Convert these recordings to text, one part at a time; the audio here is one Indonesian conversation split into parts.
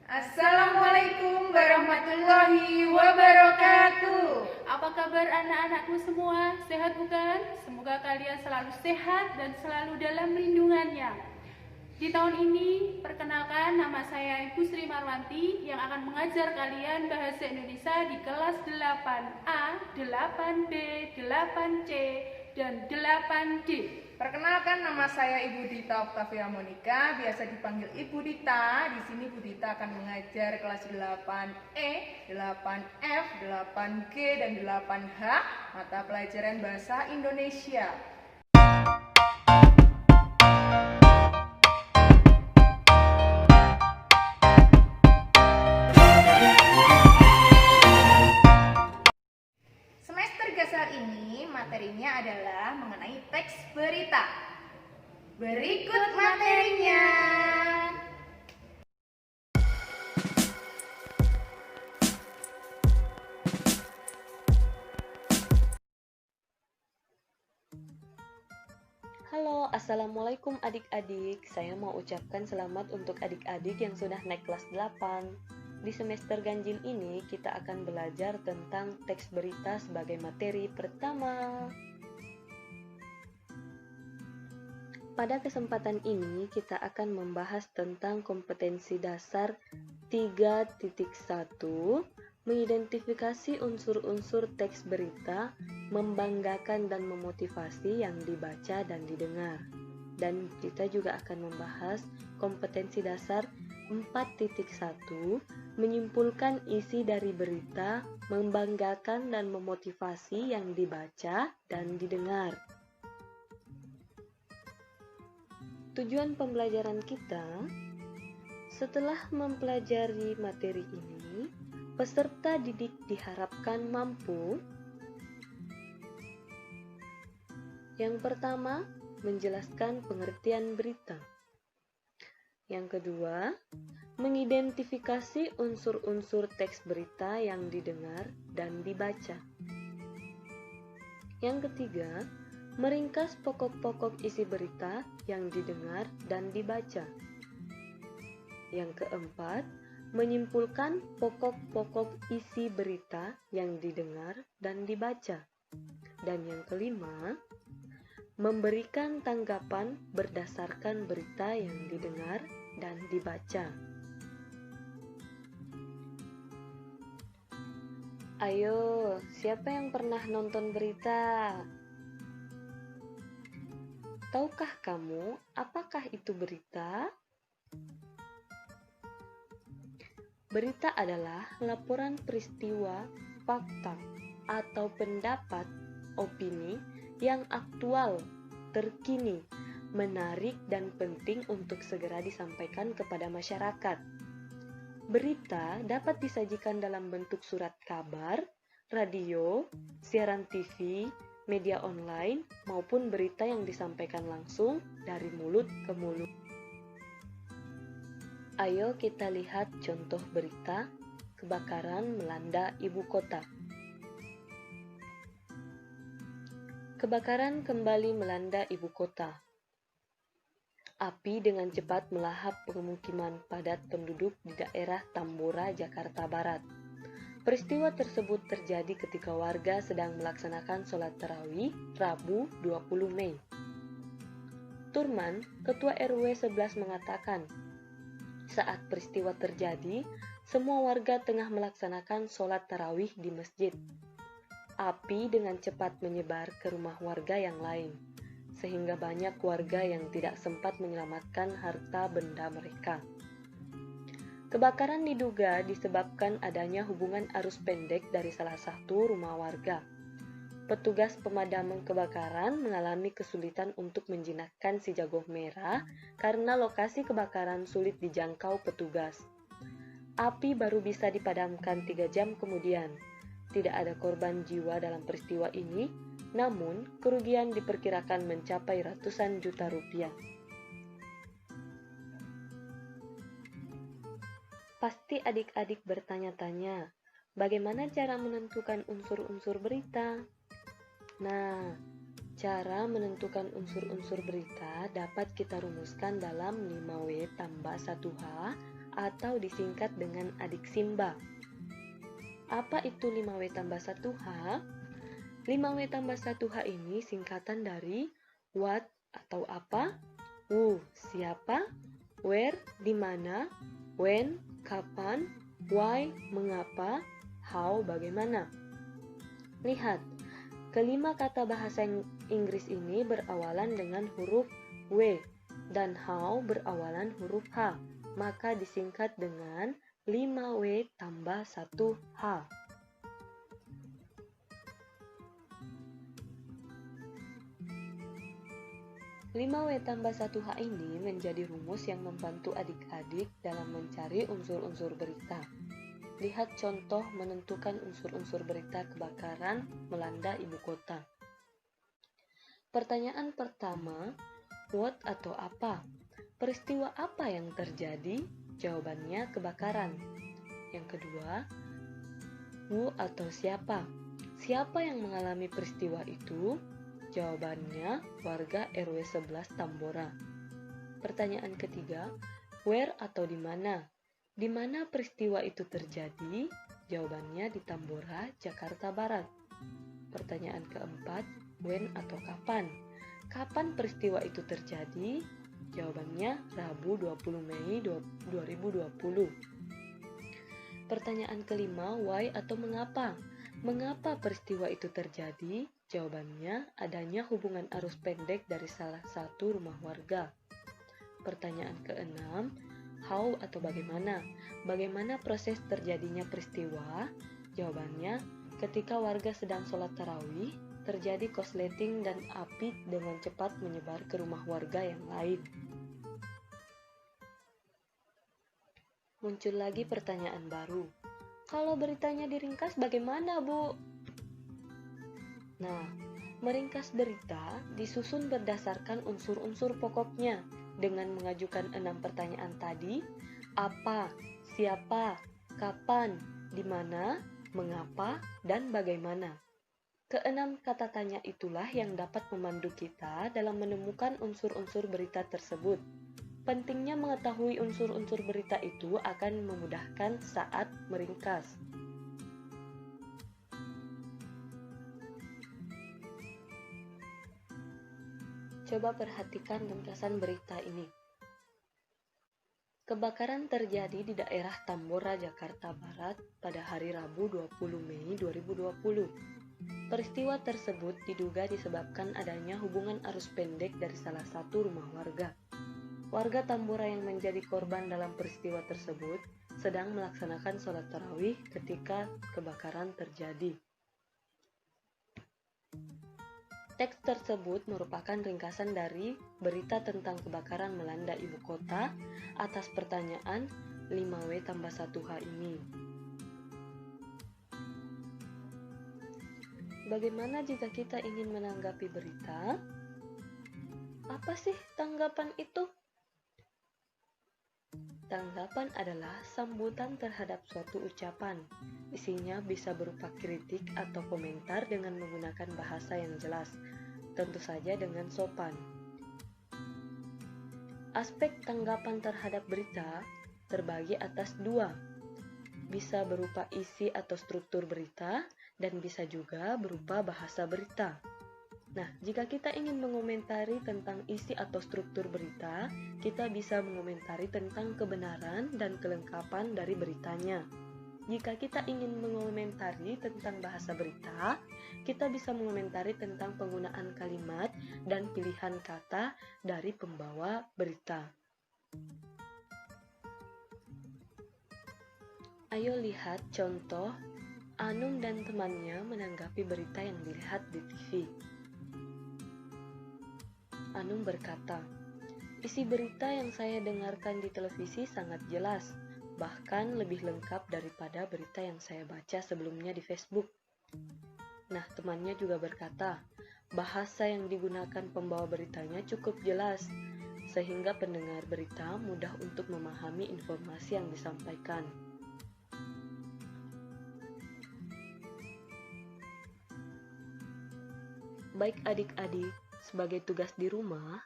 Assalamualaikum warahmatullahi wabarakatuh. Apa kabar anak-anakku semua? Sehat bukan? Semoga kalian selalu sehat dan selalu dalam lindungannya. Di tahun ini, perkenalkan nama saya Ibu Sri Marwanti yang akan mengajar kalian bahasa Indonesia di kelas 8A, 8B, 8C, dan 8D. Perkenalkan, nama saya Ibu Dita Oktavia Monika, biasa dipanggil Ibu Dita. Di sini Bu Dita akan mengajar kelas 8E, 8F, 8G, dan 8H mata pelajaran bahasa Indonesia. Semester gasal ini materinya adalah mengenai teks berita. Berikut materinya. Halo, Assalamualaikum adik-adik. Saya mau ucapkan selamat untuk adik-adik yang sudah naik kelas 8. Di semester ganjil ini, kita akan belajar tentang teks berita sebagai materi pertama. Pada kesempatan ini, kita akan membahas tentang kompetensi dasar 3.1, mengidentifikasi unsur-unsur teks berita, membanggakan dan memotivasi yang dibaca dan didengar. Dan kita juga akan membahas kompetensi dasar 4.1, menyimpulkan isi dari berita, membanggakan dan memotivasi yang dibaca dan didengar. Tujuan pembelajaran kita, setelah mempelajari materi ini, peserta didik diharapkan mampu: yang pertama, menjelaskan pengertian berita. Yang kedua, mengidentifikasi unsur-unsur teks berita yang didengar dan dibaca. Yang ketiga, meringkas pokok-pokok isi berita yang didengar dan dibaca. Yang keempat, menyimpulkan pokok-pokok isi berita yang didengar dan dibaca. Dan yang kelima, memberikan tanggapan berdasarkan berita yang didengar dan dibaca. Ayo, siapa yang pernah nonton berita? Tahukah kamu apakah itu berita? Berita adalah laporan peristiwa, fakta, atau pendapat, opini yang aktual, terkini, menarik, dan penting untuk segera disampaikan kepada masyarakat. Berita dapat disajikan dalam bentuk surat kabar, radio, siaran TV, media online, maupun berita yang disampaikan langsung dari mulut ke mulut. Ayo kita lihat contoh berita kebakaran melanda ibu kota. Kebakaran kembali melanda ibu kota. Api dengan cepat melahap pemukiman padat penduduk di daerah Tambora, Jakarta Barat. Peristiwa tersebut terjadi ketika warga sedang melaksanakan sholat tarawih Rabu 20 Mei. Turman, Ketua RW 11 mengatakan, saat peristiwa terjadi, semua warga tengah melaksanakan sholat tarawih di masjid. Api dengan cepat menyebar ke rumah warga yang lain, sehingga banyak warga yang tidak sempat menyelamatkan harta benda mereka. Kebakaran diduga disebabkan adanya hubungan arus pendek dari salah satu rumah warga. Petugas pemadam kebakaran mengalami kesulitan untuk menjinakkan si jagoh merah karena lokasi kebakaran sulit dijangkau petugas. Api baru bisa dipadamkan 3 jam kemudian. Tidak ada korban jiwa dalam peristiwa ini, namun kerugian diperkirakan mencapai ratusan juta rupiah. Pasti adik-adik bertanya-tanya, bagaimana cara menentukan unsur-unsur berita? Nah, cara menentukan unsur-unsur berita dapat kita rumuskan dalam 5W tambah 1H atau disingkat dengan adik Simba. Apa itu 5W tambah 1H? 5W tambah 1H ini singkatan dari what atau apa, who siapa, where di mana, when kapan, why mengapa, how bagaimana. Lihat, kelima kata bahasa Inggris ini berawalan dengan huruf W dan how berawalan huruf H, maka disingkat dengan 5W tambah 1H. 5W tambah 1H ini menjadi rumus yang membantu adik-adik dalam mencari unsur-unsur berita. Lihat contoh menentukan unsur-unsur berita kebakaran melanda ibu kota. Pertanyaan pertama, what atau apa? Peristiwa apa yang terjadi? Jawabannya kebakaran. Yang kedua, who atau siapa? Siapa yang mengalami peristiwa itu? Jawabannya warga RW 11 Tambora. Pertanyaan ketiga, where atau di mana? Di mana peristiwa itu terjadi? Jawabannya di Tambora, Jakarta Barat. Pertanyaan keempat, when atau kapan? Kapan peristiwa itu terjadi? Jawabannya Rabu 20 Mei 2020. Pertanyaan kelima, why atau mengapa? Mengapa peristiwa itu terjadi? Jawabannya adanya hubungan arus pendek dari salah satu rumah warga. Pertanyaan keenam, how atau bagaimana? Bagaimana proses terjadinya peristiwa? Jawabannya, ketika warga sedang sholat tarawih, terjadi korsleting dan api dengan cepat menyebar ke rumah warga yang lain. Muncul lagi pertanyaan baru. Kalau beritanya diringkas bagaimana, Bu? Nah, meringkas berita disusun berdasarkan unsur-unsur pokoknya dengan mengajukan 6 pertanyaan tadi, apa, siapa, kapan, di mana, mengapa, dan bagaimana. Keenam kata tanya itulah yang dapat memandu kita dalam menemukan unsur-unsur berita tersebut. Pentingnya mengetahui unsur-unsur berita itu akan memudahkan saat meringkas. Coba perhatikan ringkasan berita ini. Kebakaran terjadi di daerah Tambora, Jakarta Barat pada hari Rabu 20 Mei 2020. Peristiwa tersebut diduga disebabkan adanya hubungan arus pendek dari salah satu rumah warga. Warga Tambora yang menjadi korban dalam peristiwa tersebut sedang melaksanakan sholat tarawih ketika kebakaran terjadi. Teks tersebut merupakan ringkasan dari berita tentang kebakaran melanda ibu kota atas pertanyaan 5W tambah 1H ini. Bagaimana jika kita ingin menanggapi berita? Apa sih tanggapan itu? Tanggapan adalah sambutan terhadap suatu ucapan. Isinya bisa berupa kritik atau komentar dengan menggunakan bahasa yang jelas, tentu saja dengan sopan. Aspek tanggapan terhadap berita terbagi atas 2. Bisa berupa isi atau struktur berita, dan bisa juga berupa bahasa berita. Nah, jika kita ingin mengomentari tentang isi atau struktur berita, kita bisa mengomentari tentang kebenaran dan kelengkapan dari beritanya. Jika kita ingin mengomentari tentang bahasa berita, kita bisa mengomentari tentang penggunaan kalimat dan pilihan kata dari pembawa berita. Ayo lihat contoh Anung dan temannya menanggapi berita yang dilihat di TV. Anung berkata, isi berita yang saya dengarkan di televisi sangat jelas, bahkan lebih lengkap daripada berita yang saya baca sebelumnya di Facebook. Nah, temannya juga berkata, bahasa yang digunakan pembawa beritanya cukup jelas, sehingga pendengar berita mudah untuk memahami informasi yang disampaikan. Baik adik-adik, sebagai tugas di rumah,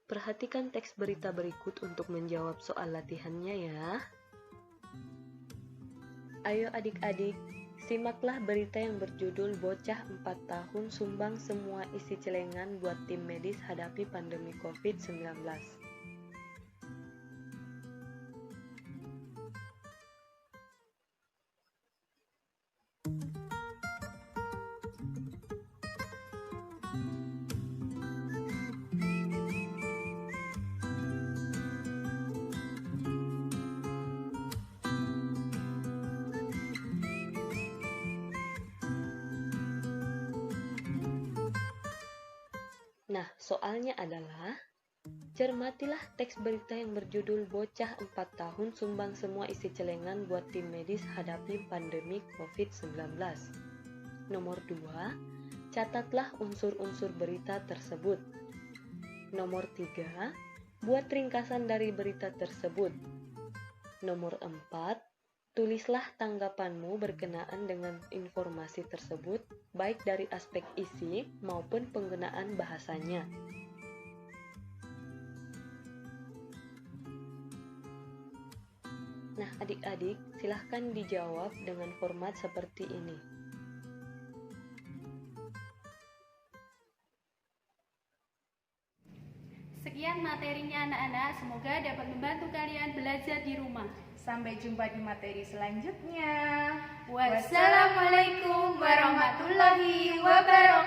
Perhatikan teks berita berikut untuk menjawab soal latihannya ya. Ayo adik-adik, simaklah berita yang berjudul Bocah 4 tahun sumbang semua isi celengan buat tim medis hadapi pandemi COVID-19. Nah, soalnya adalah, cermatilah teks berita yang berjudul Bocah 4 tahun sumbang semua isi celengan buat tim medis hadapi pandemi COVID-19. Nomor 2, catatlah unsur-unsur berita tersebut. Nomor 3, buat ringkasan dari berita tersebut. Nomor 4, tulislah tanggapanmu berkenaan dengan informasi tersebut, baik dari aspek isi maupun penggunaan bahasanya. Nah, adik-adik, silahkan dijawab dengan format seperti ini. Sekian materinya anak-anak, semoga dapat membantu kalian belajar di rumah. Sampai jumpa di materi selanjutnya. Wassalamualaikum warahmatullahi wabarakatuh.